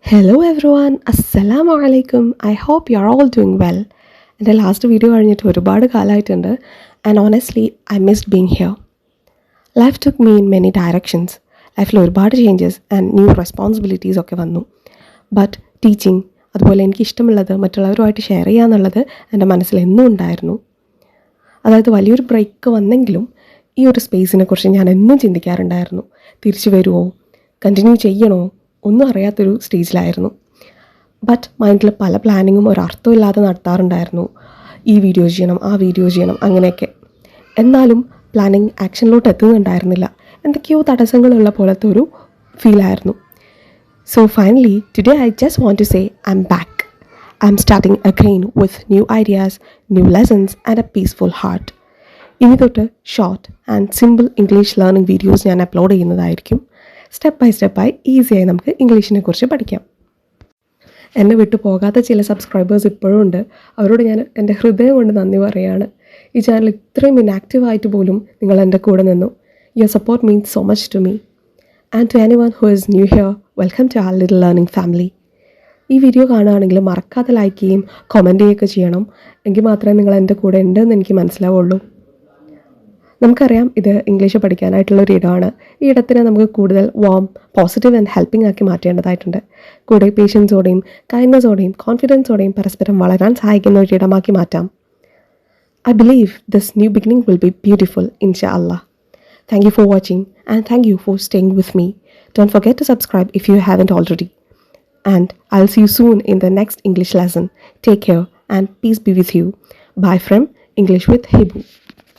Hello everyone, Assalamu alaikum. I hope you are all doing well. എൻ്റെ last video കഴിഞ്ഞിട്ട് ഒരുപാട് കാലമായിട്ടുണ്ട് and honestly I missed being here. Life took me in many directions. ലൈഫിൽ ഒരുപാട് changes and new responsibilities ഒക്കെ വന്നു. But teaching, അതുപോലെ എനിക്ക് ഇഷ്ടമുള്ളത് മറ്റുള്ളവരുമായിട്ട് ഷെയർ ചെയ്യാന്നുള്ളത് എൻ്റെ മനസ്സിൽ എന്നും ഉണ്ടായിരുന്നു. അതായത് വലിയൊരു ബ്രേക്ക് വന്നെങ്കിലും ഈ ഒരു സ്പേസിനെ കുറിച്ച് ഞാൻ എന്നും ചിന്തിക്കാറുണ്ടായിരുന്നു. തിരിച്ചു വരുമോ, കണ്ടിന്യൂ ചെയ്യണോ, ഒന്നും അറിയാത്തൊരു സ്റ്റേജിലായിരുന്നു. ബട്ട് മൈൻഡിൽ പല പ്ലാനിങ്ങും ഒരർത്ഥമില്ലാതെ നടത്താറുണ്ടായിരുന്നു. ഈ വീഡിയോ ചെയ്യണം, ആ വീഡിയോ ചെയ്യണം, അങ്ങനെയൊക്കെ. എന്നാലും പ്ലാനിങ് ആക്ഷനിലോട്ട് എത്തുന്നുണ്ടായിരുന്നില്ല. എന്തൊക്കെയോ തടസ്സങ്ങളുള്ള പോലത്തെ ഒരു ഫീലായിരുന്നു. So finally today I just want to say I am back. I am starting again with new ideas, new lessons and a peaceful heart. ഇനി തൊട്ട് short and simple English learning videos ഞാൻ upload ചെയ്യുന്നതായിരിക്കും. Step by സ്റ്റെപ്പായി ഈസിയായി നമുക്ക് ഇംഗ്ലീഷിനെ കുറിച്ച് പഠിക്കാം. എന്നെ വിട്ടു പോകാത്ത ചില സബ്സ്ക്രൈബേഴ്സ് ഇപ്പോഴും ഉണ്ട്. അവരോട് ഞാൻ എൻ്റെ ഹൃദയം കൊണ്ട് നന്ദി പറയുകയാണ്. ഈ ചാനൽ ഇത്രയും ഇനാക്റ്റീവായിട്ട് പോലും നിങ്ങൾ എൻ്റെ കൂടെ നിന്നു. Your support means so much to me. And to anyone who is new here, welcome to our little learning family. ഈ വീഡിയോ കാണുകയാണെങ്കിൽ മറക്കാതെ ലൈക്ക് ചെയ്യും, കമൻറ്റ് ചെയ്യുകയൊക്കെ ചെയ്യണം. എങ്കിൽ മാത്രമേ നിങ്ങൾ എൻ്റെ കൂടെ ഉണ്ടെന്ന് എനിക്ക് മനസ്സിലാവുള്ളൂ. നമുക്കറിയാം ഇത് ഇംഗ്ലീഷ് പഠിക്കാനായിട്ടുള്ളൊരു ഇടമാണ്. ഈ ഇടത്തിനെ നമുക്ക് കൂടുതൽ വാം, പോസിറ്റീവ് ആൻഡ് ഹെൽപ്പിംഗ് ആക്കി മാറ്റേണ്ടതായിട്ടുണ്ട്. കൂടെ പേഷ്യൻസോടെയും കൈൻഡ്നെസ്സോടെയും കോൺഫിഡൻസോടെയും പരസ്പരം വളരാൻ സഹായിക്കുന്ന ഒരു ഇടമാക്കി മാറ്റാം. I believe this new beginning will be beautiful, inshallah. Thank you for watching and thank you for staying with me. Don't forget to subscribe if you haven't already. And I'll see you soon in the next English lesson. Take care and peace be with you. Bye from English with Hibu.